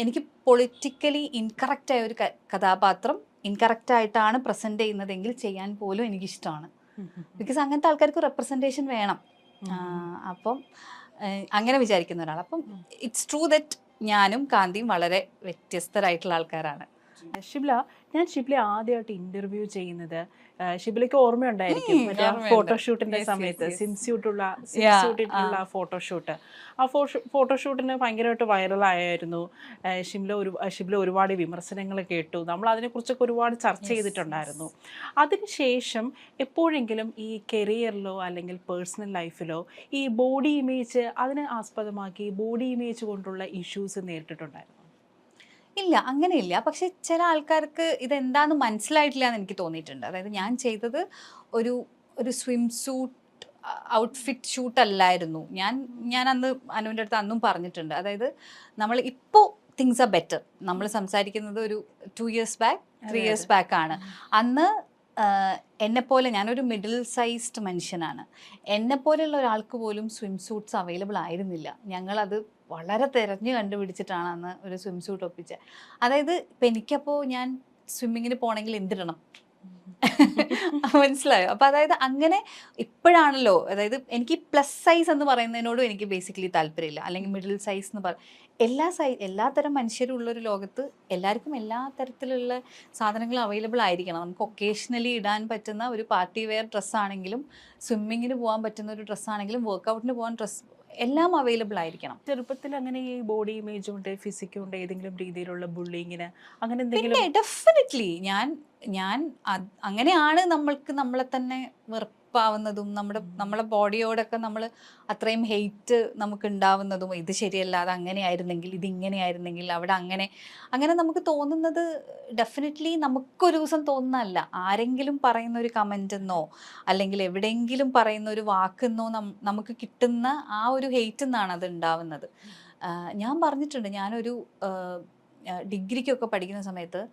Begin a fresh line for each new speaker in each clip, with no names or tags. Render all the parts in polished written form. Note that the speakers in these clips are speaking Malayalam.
എനിക്ക് പൊളിറ്റിക്കലി ഇൻകറക്റ്റ് ആയ ഒരു കഥാപാത്രം ഇൻകറക്റ്റ് ആയിട്ടാണ് പ്രസന്റ് ചെയ്യുന്നതെങ്കിൽ ചെയ്യാൻ പോലും എനിക്കിഷ്ടമാണ്. ബിക്കോസ് അങ്ങനത്തെ ആൾക്കാർക്ക് റെപ്രസെൻറ്റേഷൻ വേണം. അപ്പം അങ്ങനെ വിചാരിക്കുന്ന ഒരാൾ. അപ്പം ഇറ്റ്സ് ട്രൂ ദറ്റ് ഞാനും കാന്തിയും വളരെ വ്യത്യസ്തരായിട്ടുള്ള ആൾക്കാരാണ്.
ഷിബ്ല, ഞാൻ ഷിബ്ലയെ ആദ്യമായിട്ട് ഇന്റർവ്യൂ ചെയ്യുന്നത് ഷിബ്ലയ്ക്ക് ഓർമ്മയുണ്ടായിരിക്കും, മറ്റേ ഫോട്ടോഷൂട്ടിന്റെ സമയത്ത് സ്വിംസ്യൂട്ടിട്ടുള്ള ഫോട്ടോഷൂട്ട്. ആ ഫോട്ടോഷൂട്ടിന് ഭയങ്കരമായിട്ട് വൈറലായിരുന്നു. ഷിബ്ല ഒരുപാട് വിമർശനങ്ങൾ കേട്ടു. നമ്മൾ അതിനെക്കുറിച്ചൊക്കെ ഒരുപാട് ചർച്ച ചെയ്തിട്ടുണ്ടായിരുന്നു. അതിനുശേഷം എപ്പോഴെങ്കിലും ഈ കരിയറിലോ അല്ലെങ്കിൽ പേഴ്സണൽ ലൈഫിലോ ഈ ബോഡി ഇമേജ് അതിനെ ആസ്പദമാക്കി ബോഡി ഇമേജ് കൊണ്ടുള്ള ഇഷ്യൂസ് നേരിട്ടിട്ടുണ്ടായിരുന്നു?
ഇല്ല, അങ്ങനെയില്ല. പക്ഷെ ചില ആൾക്കാർക്ക് ഇതെന്താന്ന് മനസ്സിലായിട്ടില്ല എന്ന് എനിക്ക് തോന്നിയിട്ടുണ്ട്. അതായത് ഞാൻ ചെയ്തത് ഒരു ഒരു സ്വിം സൂട്ട് ഔട്ട്ഫിറ്റ് ഷൂട്ട് അല്ലായിരുന്നു. ഞാൻ അന്ന് അനുവിൻ്റെ അടുത്ത് അന്നും പറഞ്ഞിട്ടുണ്ട്. അതായത് നമ്മൾ ഇപ്പോൾ തിങ്സ് ആർ ബെറ്റർ. നമ്മൾ സംസാരിക്കുന്നത് ഒരു 2 years ബാക്ക് 3 years ബാക്ക് ആണ്. അന്ന് എന്നെപ്പോലെ ഞാനൊരു മിഡിൽ സൈസ്ഡ് മനുഷ്യനാണ്. എന്നെപ്പോലെയുള്ള ഒരാൾക്ക് പോലും സ്വിം സൂട്ട്സ് അവൈലബിൾ ആയിരുന്നില്ല. ഞങ്ങളത് വളരെ തിരഞ്ഞു കണ്ടുപിടിച്ചിട്ടാണ് അന്ന് ഒരു സ്വിം സൂട്ട് ഒപ്പിച്ചത്. അതായത് ഇപ്പം എനിക്കപ്പോൾ ഞാൻ സ്വിമ്മിങ്ങിന് പോകണമെങ്കിൽ എന്തിടണം മനസ്സിലായോ? അപ്പം അതായത് അങ്ങനെ ഇപ്പോഴാണല്ലോ, അതായത് എനിക്ക് പ്ലസ് സൈസ് എന്ന് പറയുന്നതിനോടും എനിക്ക് ബേസിക്കലി താല്പര്യമില്ല. അല്ലെങ്കിൽ മിഡിൽ സൈസ് എന്ന് എല്ലാത്തരം മനുഷ്യരും ഉള്ളൊരു ലോകത്ത് എല്ലാവർക്കും എല്ലാ തരത്തിലുള്ള സാധനങ്ങളും അവൈലബിൾ ആയിരിക്കണം. നമുക്ക് ഒക്കേഷണലി ഇടാൻ പറ്റുന്ന ഒരു പാർട്ടി വെയർ ഡ്രസ്സാണെങ്കിലും, സ്വിമ്മിങ്ങിന് പോകാൻ പറ്റുന്ന ഒരു ഡ്രസ്സാണെങ്കിലും, വർക്കൗട്ടിന് പോകാൻ ഡ്രസ്സ് എല്ലാം അവൈലബിൾ ആയിരിക്കണം.
ചെറുപ്പത്തിൽ അങ്ങനെ ഈ ബോഡി ഇമേജ് കൊണ്ട് ഫിസിക് കൊണ്ട് ഏതെങ്കിലും രീതിയിലുള്ള ബുള്ളിങ്ങിന് അങ്ങനെ എന്തെങ്കിലും?
പിന്നെ ഡെഫിനറ്റ്ലി ഞാൻ അങ്ങനെയാണ് നമ്മൾക്ക് നമ്മളെ തന്നെ വെറുപ്പാവുന്നതും നമ്മളെ ബോഡിയോടൊക്കെ നമ്മൾ അത്രയും ഹെയ്റ്റ് നമുക്ക് ഉണ്ടാവുന്നതും. ഇത് ശരിയല്ല, അത് അങ്ങനെയായിരുന്നെങ്കിൽ, ഇതിങ്ങനെയായിരുന്നെങ്കിൽ, അവിടെ അങ്ങനെ നമുക്ക് തോന്നുന്നത് ഡെഫിനറ്റ്ലി നമുക്കൊരു ദിവസം തോന്നുന്നതല്ല. ആരെങ്കിലും പറയുന്ന ഒരു കമൻ്റെന്നോ അല്ലെങ്കിൽ എവിടെയെങ്കിലും പറയുന്ന ഒരു വാക്കെന്നോ നമുക്ക് കിട്ടുന്ന ആ ഒരു ഹെയ്റ്റ് നിന്നാണ് അത് ഉണ്ടാവുന്നത്. ഞാൻ പറഞ്ഞിട്ടുണ്ട്, ഞാനൊരു ഡിഗ്രിക്കൊക്കെ പഠിക്കുന്ന സമയത്ത്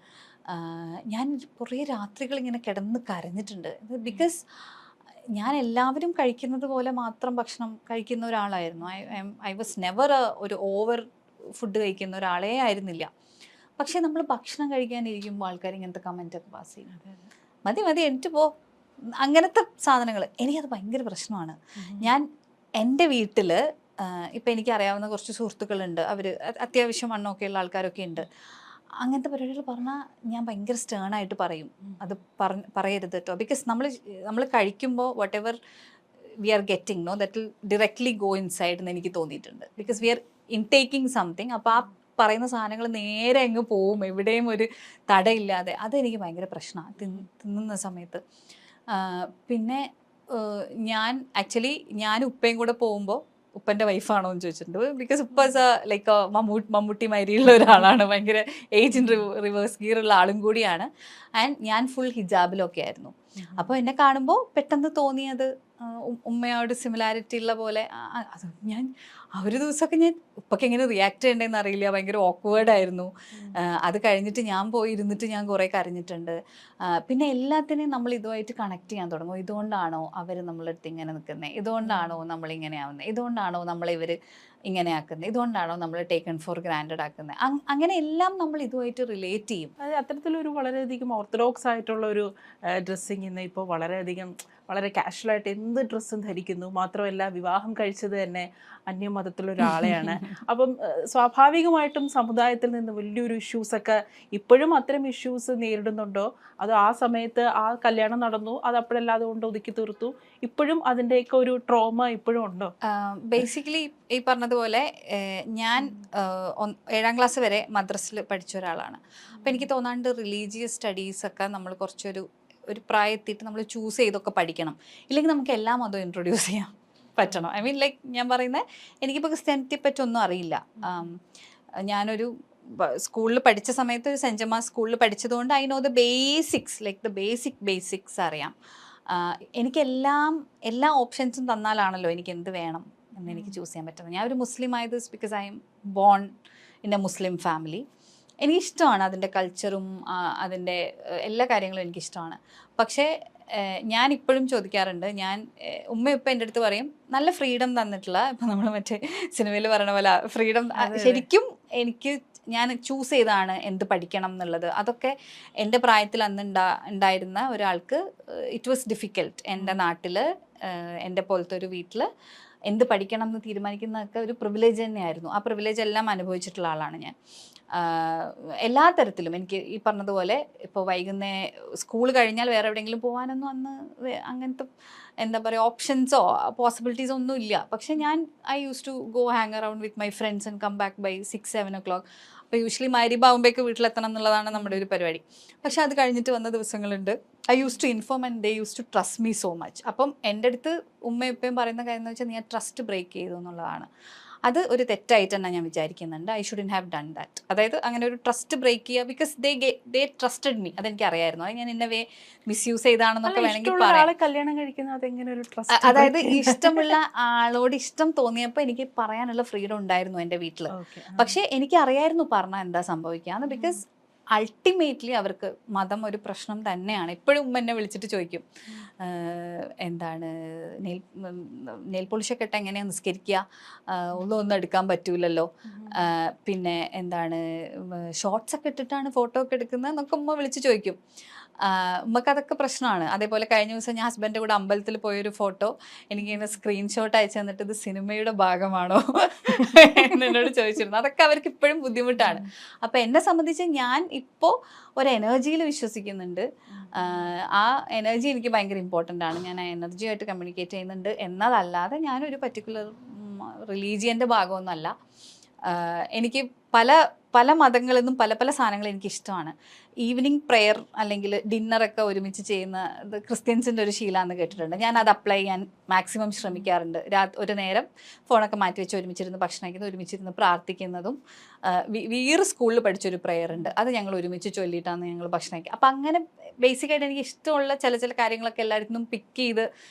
ഞാൻ കുറേ രാത്രികൾ ഇങ്ങനെ കിടന്ന് കരഞ്ഞിട്ടുണ്ട്. ബിക്കോസ് ഞാൻ എല്ലാവരും കഴിക്കുന്നത് പോലെ മാത്രം ഭക്ഷണം കഴിക്കുന്ന ഒരാളായിരുന്നു. ഐ വാസ് നെവർ ഒരു ഓവർ ഫുഡ് കഴിക്കുന്ന ഒരാളേ ആയിരുന്നില്ല. പക്ഷേ നമ്മൾ ഭക്ഷണം കഴിക്കാനിരിക്കുമ്പോൾ ആൾക്കാർ ഇങ്ങനത്തെ കമൻറ്റൊക്കെ പാസ് ചെയ്യും. മതി എനിക്ക് അങ്ങനത്തെ സാധനങ്ങൾ എനിക്കത് ഭയങ്കര പ്രശ്നമാണ്. ഞാൻ എൻ്റെ വീട്ടിൽ ഇപ്പം എനിക്കറിയാവുന്ന കുറച്ച് സുഹൃത്തുക്കളുണ്ട്. അവർ അത്യാവശ്യം വണ്ണമൊക്കെയുള്ള ആൾക്കാരൊക്കെ ഉണ്ട്. അങ്ങനത്തെ പരിപാടികൾ പറഞ്ഞാൽ ഞാൻ ഭയങ്കര സ്റ്റേണായിട്ട് പറയും, അത് പറയരുത് കേട്ടോ. ബിക്കോസ് നമ്മൾ കഴിക്കുമ്പോൾ whatever we are getting know that will directly go inside എന്ന് എനിക്ക് തോന്നിയിട്ടുണ്ട്. Because we are intaking something. അപ്പോൾ ആ പറയുന്ന സാധനങ്ങൾ നേരെ അങ്ങ് പോവും, എവിടെയും ഒരു തടയില്ലാതെ. അതെനിക്ക് ഭയങ്കര പ്രശ്നമാണ് തിന്നുന്ന സമയത്ത്. പിന്നെ ഞാൻ ഉപ്പയും കൂടെ പോകുമ്പോൾ ഉപ്പൻ്റെ വൈഫാണോ എന്ന് ചോദിച്ചിട്ടുണ്ട്. ബിക്കോസ് ഉപ്പ ലൈക്ക് മമ്മൂട്ടി മാതിരിയുള്ള ഒരാളാണ്, ഭയങ്കര ഏജ് ഇൻ റിവേഴ്സ് ഗിയറുള്ള ആളും കൂടിയാണ്. ആൻഡ് ഞാൻ ഫുൾ ഹിജാബിലൊക്കെ ആയിരുന്നു. അപ്പോൾ എന്നെ കാണുമ്പോൾ പെട്ടെന്ന് തോന്നിയത് ഉമ്മയോട് സിമിലാരിറ്റി ഉള്ള പോലെ. ഞാൻ ഒരു ദിവസമൊക്കെ ഞാൻ ഉപ്പൊക്കെ എങ്ങനെ റിയാക്ട് ചെയ്യേണ്ടതെന്ന് അറിയില്ല, ഭയങ്കര ഓക്വേർഡായിരുന്നു. അത് കഴിഞ്ഞിട്ട് ഞാൻ പോയി ഇരുന്നിട്ട് ഞാൻ കുറേ കരഞ്ഞിട്ടുണ്ട്. പിന്നെ എല്ലാത്തിനെയും നമ്മൾ ഇതുമായിട്ട് കണക്ട് ചെയ്യാൻ തുടങ്ങും. ഇതുകൊണ്ടാണോ അവർ നമ്മളടുത്ത് ഇങ്ങനെ നിൽക്കുന്നത്, ഇതുകൊണ്ടാണോ നമ്മളിങ്ങനെ ആവുന്നത്, ഇതുകൊണ്ടാണോ ഇവർ ഇങ്ങനെ ആക്കുന്നത്, ഇതുകൊണ്ടാണോ നമ്മൾ ടേക്കൺ ഫോർ ഗ്രാൻഡഡ് ആക്കുന്നത്. അങ്ങനെ എല്ലാം നമ്മൾ ഇതുമായിട്ട് റിലേറ്റ് ചെയ്യും.
അത്തരത്തിലൊരു വളരെയധികം ഓർത്തഡോക്സ് ആയിട്ടുള്ള ഒരു ഡ്രസ്സിങ് ഇന്ന് ഇപ്പോൾ വളരെ കാഷ്വലായിട്ട് എന്ത് ഡ്രസ്സും ധരിക്കുന്നു. മാത്രമല്ല വിവാഹം കഴിച്ചത് തന്നെ അന്യമതത്തിലൊരാളെയാണ്. അപ്പം സ്വാഭാവികമായിട്ടും സമുദായത്തിൽ നിന്ന് വലിയൊരു ഇഷ്യൂസൊക്കെ ഇപ്പോഴും അത്തരം ഇഷ്യൂസ് നേരിടുന്നുണ്ടോ? അത് ആ സമയത്ത് ആ കല്യാണം നടന്നു, അത് അപ്പോഴല്ലാതെ കൊണ്ട് ഒതുക്കി തീർത്തു, ഇപ്പോഴും അതിൻ്റെയൊക്കെ ഒരു ട്രോമ ഇപ്പോഴും ഉണ്ടോ?
ബേസിക്കലി ഈ പറഞ്ഞതുപോലെ ഞാൻ 7ാം ക്ലാസ് വരെ മദ്രസിൽ പഠിച്ച ഒരാളാണ്. അപ്പം എനിക്ക് തോന്നാണ്ട് റിലീജിയസ് സ്റ്റഡീസൊക്കെ നമ്മൾ കുറച്ചൊരു പ്രായത്തിട്ട് നമ്മൾ ചൂസ് ചെയ്തൊക്കെ പഠിക്കണം. ഇല്ലെങ്കിൽ നമുക്ക് എല്ലാ മതവും ഇൻട്രൊഡ്യൂസ് ചെയ്യാൻ പറ്റണം. ഐ മീൻ ലൈക്ക് ഞാൻ പറയുന്നത്, എനിക്കിപ്പോൾ ക്രിസ്ത്യാനിറ്റിയെ പറ്റൊന്നും അറിയില്ല. ഞാനൊരു സ്കൂളിൽ പഠിച്ച സമയത്ത് ഒരു സെൻറ്റ് ജമാസ് സ്കൂളിൽ പഠിച്ചതുകൊണ്ട് I know the basics, like the basics അറിയാം. എനിക്ക് എല്ലാ ഓപ്ഷൻസും തന്നാലാണല്ലോ എനിക്ക് എന്ത് വേണം എന്ന് എനിക്ക് ചൂസ് ചെയ്യാൻ പറ്റുന്നത്. ഞാൻ ഒരു മുസ്ലിം ആയത് because I M born in a Muslim family. എനിക്കിഷ്ടമാണ് അതിൻ്റെ കൾച്ചറും അതിൻ്റെ എല്ലാ കാര്യങ്ങളും എനിക്കിഷ്ടമാണ്. പക്ഷേ ഞാൻ ഇപ്പോഴും ചോദിക്കാറുണ്ട്, ഉമ്മ ഇപ്പം എൻ്റെ അടുത്ത് പറയും നല്ല ഫ്രീഡം തന്നിട്ടുള്ള, ഇപ്പം നമ്മൾ മറ്റേ സിനിമയിൽ പറയണ പോലെ ഫ്രീഡം ശരിക്കും എനിക്ക് ഞാൻ ചൂസ് ചെയ്താണ് എന്ത് പഠിക്കണം എന്നുള്ളത്. അതൊക്കെ എൻ്റെ പ്രായത്തിൽ അന്ന് ഉണ്ടായിരുന്ന ഒരാൾക്ക് ഇറ്റ് വാസ് ഡിഫിക്കൽട്ട്. എൻ്റെ നാട്ടിൽ എൻ്റെ പോലത്തെ ഒരു വീട്ടിൽ എന്ത് പഠിക്കണം എന്ന് തീരുമാനിക്കുന്നതൊക്കെ ഒരു പ്രിവിലേജ് തന്നെയായിരുന്നു. ആ പ്രിവിലേജ് എല്ലാം അനുഭവിച്ചിട്ടുള്ള ആളാണ് ഞാൻ. എല്ലാ തരത്തിലും എനിക്ക് ഈ പറഞ്ഞതുപോലെ ഇപ്പോൾ സ്കൂൾ കഴിഞ്ഞാൽ വേറെ എവിടെയെങ്കിലും പോകാനൊന്നും അന്ന് അങ്ങനത്തെ എന്താ പറയുക ഓപ്ഷൻസോ പോസിബിലിറ്റീസോ ഒന്നും ഇല്ല. പക്ഷെ I use to go hang around with my friends and come back by 6-7 o'clock. അപ്പോൾ യൂഷ്വലി മഗ്‌രിബാവുമ്പോഴേക്ക് വീട്ടിലെത്തണം എന്നുള്ളതാണ് നമ്മുടെ ഒരു പരിപാടി. പക്ഷെ അത് കഴിഞ്ഞിട്ട് വന്ന ദിവസങ്ങളുണ്ട്. I use to inform and they use to trust me so much. അപ്പം എൻ്റെ അടുത്ത് ഉമ്മയും ഉപ്പയും പറയുന്ന കാര്യം എന്ന് വെച്ചാൽ നീ ആ ട്രസ്റ്റ് ബ്രേക്ക് ചെയ്തു എന്നുള്ളതാണ്. അത് ഒരു തെറ്റായിട്ട് തന്നെ ഞാൻ വിചാരിക്കുന്നുണ്ട്. I shouldn't have done that. അതായത് അങ്ങനെ ഒരു ട്രസ്റ്റ് ബ്രേക്ക് ചെയ്യുക, ബിക്കോസ് ദേ ട്രസ്റ്റഡ് മീ. അതെനിക്ക് അറിയായിരുന്നു. അത് ഞാൻ എന്നെ മിസ്യൂസ് ചെയ്താണെന്നൊക്കെ വേണമെങ്കിൽ പറയാം.
കല്യാണം കഴിക്കുന്നത് എങ്ങനെ ഒരു
അതായത് ഇഷ്ടമുള്ള ആളോട് ഇഷ്ടം തോന്നിയപ്പോൾ എനിക്ക് പറയാനുള്ള ഫ്രീഡം ഉണ്ടായിരുന്നു എൻ്റെ വീട്ടിൽ. പക്ഷെ എനിക്ക് അറിയായിരുന്നു പറഞ്ഞാൽ എന്താ സംഭവിക്കാന്ന്. ബിക്കോസ് അൾട്ടിമേറ്റ്ലി അവർക്ക് മതം ഒരു പ്രശ്നം തന്നെയാണ്. ഇപ്പോഴും ഉമ്മ എന്നെ വിളിച്ചിട്ട് ചോദിക്കും, എന്താണ് നെയിൽ പോളിഷൊക്കെ ഇട്ട് എങ്ങനെയാണ് നിസ്കരിക്കുക, ഒന്നും എടുക്കാൻ പറ്റൂലല്ലോ, പിന്നെ എന്താണ് ഷോർട്സ് ഒക്കെ ഇട്ടിട്ടാണ് ഫോട്ടോ ഒക്കെ എടുക്കുന്നത് എന്നൊക്കെ ഉമ്മ വിളിച്ച് ചോദിക്കും. ഉമ്മക്ക് അതൊക്കെ പ്രശ്നമാണ്. അതേപോലെ കഴിഞ്ഞ ദിവസം ഞാൻ ഹസ്ബൻഡിൻ്റെ കൂടെ അമ്പലത്തിൽ പോയൊരു ഫോട്ടോ എനിക്കിങ്ങനെ സ്ക്രീൻഷോട്ട് അയച്ചു തന്നിട്ട് ഇത് സിനിമയുടെ ഭാഗമാണോ എന്നോട് ചോദിച്ചിരുന്നു. അതൊക്കെ അവർക്ക് ഇപ്പോഴും ബുദ്ധിമുട്ടാണ്. അപ്പം എന്നെ സംബന്ധിച്ച് ഞാൻ ഇപ്പോൾ ഒരു എനർജിയിൽ വിശ്വസിക്കുന്നുണ്ട്. ആ എനർജി എനിക്ക് ഭയങ്കര ഇമ്പോർട്ടൻ്റ് ആണ്. ഞാൻ ആ എനർജിയായിട്ട് കമ്മ്യൂണിക്കേറ്റ് ചെയ്യുന്നുണ്ട് എന്നതല്ലാതെ ഞാനൊരു പർട്ടിക്കുലർ റിലീജിയൻ്റെ ഭാഗമൊന്നുമല്ല. എനിക്ക് പല മതങ്ങളിൽ നിന്നും പല സാധനങ്ങൾ എനിക്കിഷ്ടമാണ്. ഈവനിങ് പ്രെയർ അല്ലെങ്കിൽ ഡിന്നറൊക്കെ ഒരുമിച്ച് ചെയ്യുന്ന ക്രിസ്ത്യൻസിൻ്റെ ഒരു ശീലമാണെന്ന് കേട്ടിട്ടുണ്ട്. ഞാൻ അത് അപ്ലൈ ചെയ്യാൻ മാക്സിമം ശ്രമിക്കാറുണ്ട്. ഒരു നേരം ഫോണൊക്കെ മാറ്റി വെച്ച് ഒരുമിച്ചിരുന്ന് ഭക്ഷണം കഴിക്കുന്നത്, ഒരുമിച്ചിരുന്ന് പ്രാർത്ഥിക്കുന്നതും. വീറ് സ്കൂളിൽ പഠിച്ചൊരു പ്രെയർ ഉണ്ട്, അത് ഞങ്ങൾ ഒരുമിച്ച് ചൊല്ലിയിട്ടാണ് ഞങ്ങൾ ഭക്ഷണം കഴിക്കുക. അപ്പം അങ്ങനെ ബേസിക്കായിട്ട് എനിക്ക് ഇഷ്ടമുള്ള ചില കാര്യങ്ങളൊക്കെ എല്ലായിടത്തും പിക്ക് ചെയ്ത്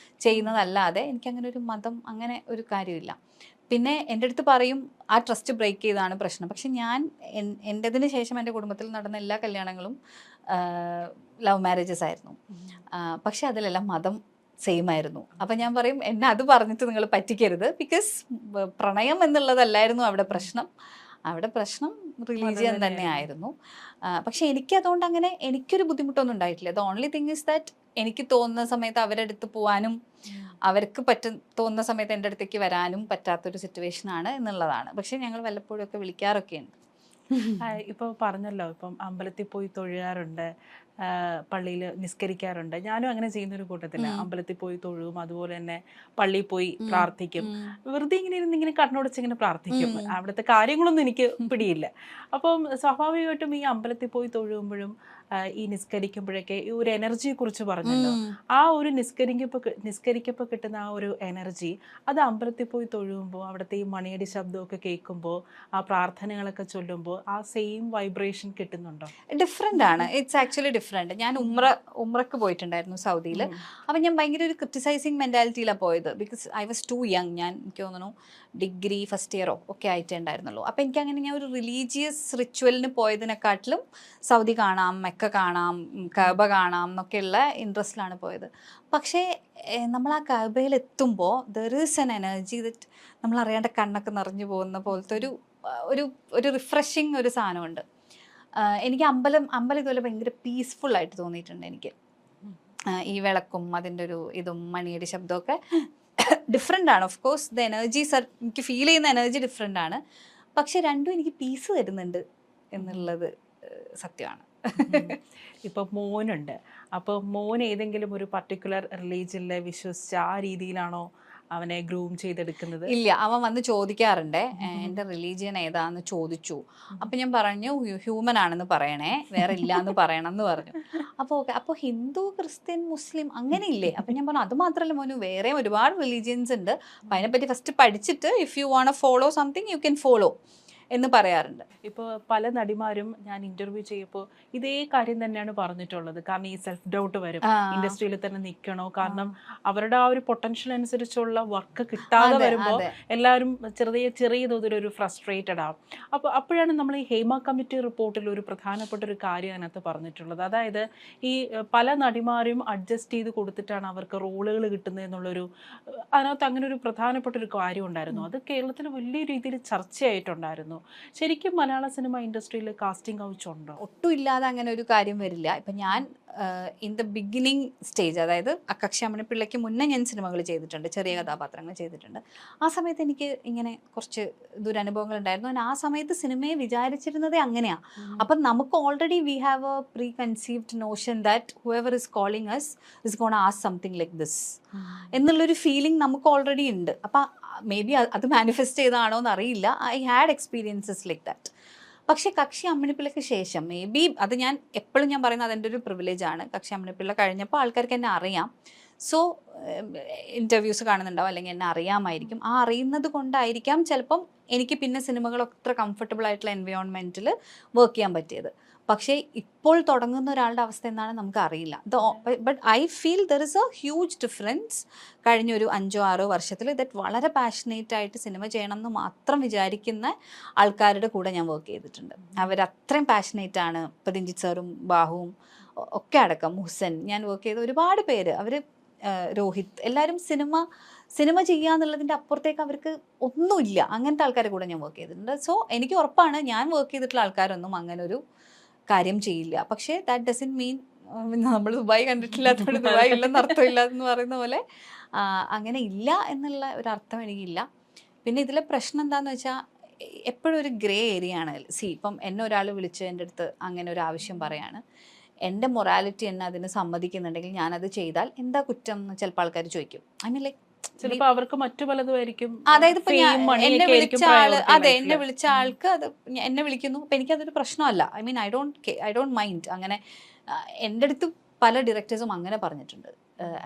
ചെയ്യുന്നതല്ലാതെ എനിക്കങ്ങനെ ഒരു മതം അങ്ങനെ ഒരു കാര്യമില്ല. പിന്നെ എൻ്റെ അടുത്ത് പറയും ആ ട്രസ്റ്റ് ബ്രേക്ക് ചെയ്താണ് പ്രശ്നം. പക്ഷെ എൻ്റെതിന് ശേഷം എൻ്റെ കുടുംബത്തിൽ നടന്ന എല്ലാ കല്യാണങ്ങളും ലവ് മാരേജസ് ആയിരുന്നു. പക്ഷെ അതിലെല്ലാം മതം സെയിം ആയിരുന്നു. അപ്പം ഞാൻ പറയും എന്നെ അത് പറഞ്ഞിട്ട് നിങ്ങൾ പറ്റിക്കരുത്. ബിക്കോസ് പ്രണയം എന്നുള്ളതല്ലായിരുന്നു അവിടെ പ്രശ്നം. അവിടെ പ്രശ്നം റിലീജിയൻ തന്നെയായിരുന്നു. പക്ഷെ എനിക്കതുകൊണ്ട് അങ്ങനെ എനിക്കൊരു ബുദ്ധിമുട്ടൊന്നും ഉണ്ടായിട്ടില്ല. The only thing is that എനിക്ക് തോന്നുന്ന സമയത്ത് അവരുടെ അടുത്ത് പോകാനും അവർക്ക് തോന്നുന്ന സമയത്ത് എൻ്റെ അടുത്തേക്ക് വരാനും പറ്റാത്തൊരു സിറ്റുവേഷനാണ് എന്നുള്ളതാണ്. പക്ഷെ ഞങ്ങൾ വല്ലപ്പോഴും ഒക്കെ വിളിക്കാറൊക്കെയുണ്ട്.
ഇപ്പോൾ പറഞ്ഞല്ലോ, ഇപ്പം അമ്പലത്തിൽ പോയി തൊഴുകാറുണ്ട്, പള്ളിയിൽ നിസ്കരിക്കാറുണ്ട്. ഞാനും അങ്ങനെ ചെയ്യുന്നൊരു കൂട്ടത്തില്ല. അമ്പലത്തിൽ പോയി തൊഴുവും, അതുപോലെ തന്നെ പള്ളിയിൽ പോയി പ്രാർത്ഥിക്കും. വെറുതെ ഇങ്ങനെ കണ്ണുടച്ചിങ്ങനെ പ്രാർത്ഥിക്കും. അവിടുത്തെ കാര്യങ്ങളൊന്നും എനിക്ക് പിടിയില്ല. അപ്പം സ്വാഭാവികമായിട്ടും ഈ അമ്പലത്തിൽ പോയി തൊഴുകുമ്പോഴും ഈ നിസ്കരിക്കുമ്പോഴൊക്കെ ഈ ഒരു എനർജിയെ കുറിച്ച് പറഞ്ഞല്ലോ. ആ ഒരു നിസ്കരിക്കപ്പോൾ കിട്ടുന്ന ആ ഒരു എനർജി, അത് അമ്പലത്തിൽ പോയി തൊഴുകുമ്പോൾ അവിടുത്തെ ഈ മണിയടി ശബ്ദമൊക്കെ കേൾക്കുമ്പോൾ ആ പ്രാർത്ഥനകളൊക്കെ ചൊല്ലുമ്പോൾ ആ സെയിം വൈബ്രേഷൻ കിട്ടുന്നുണ്ടോ?
ഡിഫറെൻ്റ് ആണ്. It's actually different. ഞാൻ ഉംറക്ക് പോയിട്ടുണ്ടായിരുന്നു സൗദിയിൽ. അപ്പം ഞാൻ ഭയങ്കര ഒരു ക്രിറ്റിസൈസിങ് മെൻറ്റാലിറ്റിയിലാണ് പോയത്. Because I was too young. എനിക്ക് തോന്നുന്നു ഡിഗ്രി ഫസ്റ്റ് ഇയറോ ഒക്കെ ആയിട്ടേ ഉണ്ടായിരുന്നുള്ളൂ. അപ്പം എനിക്കങ്ങനെ ഞാൻ ഒരു റിലീജിയസ് റിച്വലിന് പോയതിനെക്കാട്ടിലും സൗദി കാണാം, മെക്ക കാണാം, കഅബ കാണാം എന്നൊക്കെയുള്ള ഇൻട്രസ്റ്റിലാണ് പോയത്. പക്ഷേ നമ്മൾ ആ കഅബയിൽ എത്തുമ്പോൾ there is an energy that നമ്മളറിയാണ്ട് കണ്ണൊക്കെ നിറഞ്ഞു പോകുന്ന പോലത്തെ ഒരു റിഫ്രഷിങ് ഒരു സാധനമുണ്ട്. എനിക്ക് അമ്പലം ഇതുപോലെ ഭയങ്കര പീസ്ഫുള്ളായിട്ട് തോന്നിയിട്ടുണ്ട് എനിക്ക്. ഈ വിളക്കും അതിൻ്റെ ഇതും മണിയുടെ ശബ്ദമൊക്കെ ഡിഫറെൻ്റ് ആണ്. ഓഫ് കോഴ്സ് ദ എനർജീസ് എനിക്ക് ഫീൽ ചെയ്യുന്ന എനർജി ഡിഫറെൻ്റ് ആണ്. പക്ഷെ രണ്ടും എനിക്ക് പീസ് തരുന്നുണ്ട് എന്നുള്ളത് സത്യമാണ്.
ഇപ്പോൾ മോനുണ്ട്. അപ്പോൾ മോൻ ഏതെങ്കിലും ഒരു പർട്ടിക്കുലർ റിലീജിയനിൽ വിശ്വസിച്ച് ആ രീതിയിലാണോ അവനെ ഗ്രൂം ചെയ്തെടുക്കുന്നത്?
ഇല്ല, അവൻ വന്ന് ചോദിക്കാറുണ്ട് എൻ്റെ റിലീജിയൻ ഏതാന്ന് ചോദിച്ചു. അപ്പം ഞാൻ പറഞ്ഞു ഹ്യൂമൻ ആണെന്ന് പറയണേ, വേറെ ഇല്ല എന്ന് പറയണം എന്ന് പറഞ്ഞു. അപ്പോൾ ഓക്കെ, അപ്പോൾ ഹിന്ദു, ക്രിസ്ത്യൻ, മുസ്ലിം അങ്ങനെ ഇല്ലേ? അപ്പം ഞാൻ പറഞ്ഞു അത് മാത്രമല്ല മോനു, വേറെ ഒരുപാട് റിലീജിയൻസ് ഉണ്ട്. അപ്പം അതിനെപ്പറ്റി ഫസ്റ്റ് പഠിച്ചിട്ട് if you want follow something you can follow എന്ന് പറയാറുണ്ട്.
ഇപ്പോൾ പല നടിമാരും ഞാൻ ഇന്റർവ്യൂ ചെയ്യുമ്പോൾ ഇതേ കാര്യം തന്നെയാണ് പറഞ്ഞിട്ടുള്ളത്. കാരണം ഈ സെൽഫ് ഡൗട്ട് വരും, ഇൻഡസ്ട്രിയിൽ തന്നെ നിൽക്കണോ, കാരണം അവരുടെ ആ ഒരു പൊട്ടൻഷ്യൽ അനുസരിച്ചുള്ള വർക്ക് കിട്ടാതെ വരുമ്പോൾ എല്ലാവരും ചെറിയ തോതിലൊരു ഫ്രസ്ട്രേറ്റഡ് ആവും. അപ്പോഴാണ് നമ്മൾ ഈ ഹേമ കമ്മിറ്റി റിപ്പോർട്ടിൽ ഒരു പ്രധാനപ്പെട്ട ഒരു കാര്യം അതിനകത്ത് പറഞ്ഞിട്ടുള്ളത്. അതായത് ഈ പല നടിമാരും അഡ്ജസ്റ്റ് ചെയ്ത് കൊടുത്തിട്ടാണ് അവർക്ക് റോളുകൾ കിട്ടുന്നത് എന്നുള്ളൊരു, അതിനകത്ത് അങ്ങനെ ഒരു പ്രധാനപ്പെട്ട ഒരു കാര്യം ഉണ്ടായിരുന്നു. അത് കേരളത്തിൽ വലിയ രീതിയിൽ ചർച്ചയായിട്ടുണ്ടായിരുന്നു. ശരിക്കും മലയാള സിനിമ ഇൻഡസ്ട്രിയിൽ കാസ്റ്റിംഗ് കൗച്ച് ഉണ്ടോ?
ഒട്ടും ഇല്ലാതെ അങ്ങനെ ഒരു കാര്യം വരില്ല. ഇപ്പം ഞാൻ ഇൻ ദ ബിഗിനിങ് സ്റ്റേജ്, അതായത് അക്കക്ഷാമണി പിള്ളയ്ക്ക് മുന്നേ ഞാൻ സിനിമകൾ ചെയ്തിട്ടുണ്ട്, ചെറിയ കഥാപാത്രങ്ങൾ ചെയ്തിട്ടുണ്ട്. ആ സമയത്ത് എനിക്ക് ഇങ്ങനെ കുറച്ച് ദുരനുഭവങ്ങൾ ഉണ്ടായിരുന്നു. ഞാൻ ആ സമയത്ത് സിനിമയെ വിചാരിച്ചിരുന്നതേ അങ്ങനെയാണ്. അപ്പം നമുക്ക് already we have a preconceived notion that whoever is calling us is gonna ask something like this എന്നുള്ളൊരു ഫീലിംഗ് നമുക്ക് ഓൾറെഡി ഉണ്ട്. അപ്പം മേ ബി അത് മാനിഫെസ്റ്റ് ചെയ്തതാണോ എന്ന് അറിയില്ല. I had experiences like that. പക്ഷേ കക്ഷി അമ്മിണിപ്പിള്ളയ്ക്ക് ശേഷം മേ ബി അത് ഞാൻ എപ്പോഴും ഞാൻ പറയുന്നത് അതെൻ്റെ ഒരു പ്രിവിലേജാണ്. കക്ഷി അമ്മിണിപ്പിള്ള കഴിഞ്ഞപ്പോൾ ആൾക്കാർക്ക് എന്നെ അറിയാം. സോ ഇൻ്റർവ്യൂസ് കാണുന്നുണ്ടാവും, അല്ലെങ്കിൽ എന്നെ അറിയാമായിരിക്കും. ആ അറിയുന്നത് കൊണ്ടായിരിക്കാം ചിലപ്പം എനിക്ക് പിന്നെ സിനിമകളൊക്കെ കംഫർട്ടബിൾ ആയിട്ടുള്ള എൻവയോൺമെൻറ്റിൽ വർക്ക് ചെയ്യാൻ പറ്റിയത്. പക്ഷേ ഇപ്പോൾ തുടങ്ങുന്ന ഒരാളുടെ അവസ്ഥ എന്താണ് നമുക്ക് അറിയില്ല. But I feel there is A huge difference കഴിഞ്ഞൊരു 5-6 വർഷത്തിൽ ദറ്റ് വളരെ പാഷനേറ്റ് ആയിട്ട് സിനിമ ചെയ്യണം എന്ന് മാത്രം വിചാരിക്കുന്ന ആൾക്കാരുടെ കൂടെ ഞാൻ വർക്ക് ചെയ്തിട്ടുണ്ട്. അവരത്രയും പാഷനേറ്റ് ആണ്. ഇപ്പം രഞ്ജിത്ത് സാറും ബാഹുവും ഒക്കെ അടക്കം, മുഹ്സൻ, ഞാൻ വർക്ക് ചെയ്ത ഒരുപാട് പേര്, അവർ രോഹിത്, എല്ലാവരും സിനിമ ചെയ്യുക എന്നുള്ളതിൻ്റെ അപ്പുറത്തേക്ക് അവർക്ക് ഒന്നുമില്ല. അങ്ങനത്തെ ആൾക്കാരെ കൂടെ ഞാൻ വർക്ക് ചെയ്തിട്ടുണ്ട്. സോ എനിക്ക് ഉറപ്പാണ് ഞാൻ വർക്ക് ചെയ്തിട്ടുള്ള ആൾക്കാരൊന്നും അങ്ങനെ ഒരു കാര്യം ചെയ്യില്ല. പക്ഷേ ദാറ്റ് ഡസൻ മീൻ നമ്മൾ ദുബായ് കണ്ടിട്ടില്ലാത്തതുകൊണ്ട് ദുബായ് ഇല്ലെന്ന് അർത്ഥമില്ല എന്ന് പറയുന്ന പോലെ അങ്ങനെ ഇല്ല എന്നുള്ള ഒരർത്ഥം എനിക്കില്ല. പിന്നെ ഇതിലെ പ്രശ്നം എന്താണെന്ന് വെച്ചാൽ എപ്പോഴും ഒരു ഗ്രേ ഏരിയ ആണ്. ഇപ്പം എന്നെ ഒരാൾ വിളിച്ച് എൻ്റെ അടുത്ത് അങ്ങനെ ഒരു ആവശ്യം പറയാണ്, എൻ്റെ മൊറാലിറ്റി എന്നെ അതിന് സമ്മതിക്കുന്നുണ്ടെങ്കിൽ ഞാനത് ചെയ്താൽ എന്താ കുറ്റം എന്ന് ചിലപ്പോൾ ആൾക്കാർ ചോദിക്കും. ഐ മീൻ ലൈക്ക്
ചിലപ്പോൾ അവർക്ക് മറ്റു പലതുമായിരിക്കും.
അതായത് ഇപ്പൊ എന്നെ വിളിച്ച ആള്, അതെ, എന്നെ വിളിച്ച ആൾക്ക് അത് എന്നെ വിളിക്കുന്നു, അപ്പൊ എനിക്കതൊരു പ്രശ്നമല്ല. I mean I don't mind. അങ്ങനെ എൻ്റെ അടുത്ത് പല ഡയറക്ടേഴ്സും അങ്ങനെ പറഞ്ഞിട്ടുണ്ട്,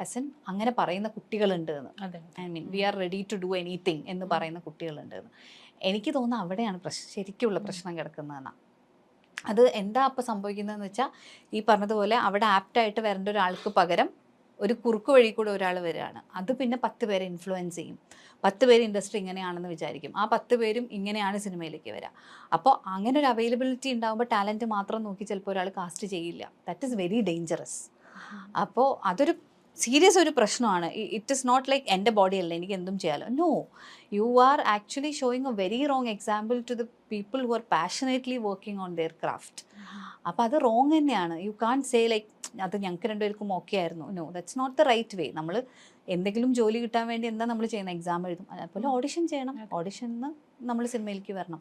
ആസ് എൻ അങ്ങനെ പറയുന്ന കുട്ടികളുണ്ട് എന്ന്. I mean we are ready to do anything എന്ന് പറയുന്ന കുട്ടികളുണ്ട് എന്ന്. എനിക്ക് തോന്നുന്നു അവിടെയാണ് ശരിക്കുള്ള പ്രശ്നം കിടക്കുന്നതെന്നാണ്. അത് എന്താ അപ്പം സംഭവിക്കുന്നതെന്ന് വെച്ചാൽ ഈ പറഞ്ഞതുപോലെ അവിടെ ആപ്റ്റായിട്ട് വരേണ്ട ഒരാൾക്ക് പകരം ഒരു കുറുക്ക് വഴി കൂടെ ഒരാൾ വരികയാണ്. അത് പിന്നെ 10 പേരെ ഇൻഫ്ലുവൻസ് ചെയ്യും. 10 പേര് ഇൻഡസ്ട്രി ഇങ്ങനെയാണെന്ന് വിചാരിക്കും. ആ 10 പേരും ഇങ്ങനെയാണ് സിനിമയിലേക്ക് വരിക. അപ്പോൾ അങ്ങനെ ഒരു അവൈലബിലിറ്റി ഉണ്ടാകുമ്പോൾ ടാലൻറ്റ് മാത്രം നോക്കി ചിലപ്പോൾ ഒരാൾ കാസ്റ്റ് ചെയ്യില്ല. That is very dangerous. അപ്പോൾ അതൊരു സീരിയസ് ഒരു പ്രശ്നമാണ്. ഇറ്റ് ഇസ് നോട്ട് ലൈക്ക് എൻ്റെ ബോഡി അല്ല എനിക്ക് എന്തും ചെയ്യാലോ. No, you are actually showing a very wrong example to the people who are passionately working on their craft. അപ്പോൾ അത് റോങ് തന്നെയാണ്. യു കാൺ സേ ലൈക്ക് അത് ഞങ്ങൾക്ക് രണ്ടുപേർക്കും ഓക്കെ ആയിരുന്നു. No, that's not the right way. നമ്മൾ എന്തെങ്കിലും ജോലി കിട്ടാൻ വേണ്ടി എന്താ നമ്മൾ ചെയ്യുന്നത്? എക്സാം എഴുതും. അതുപോലെ ഓഡിഷൻ ചെയ്യണം. ഓഡിഷനിൽ നിന്ന് നമ്മൾ സിനിമയിലേക്ക് വരണം.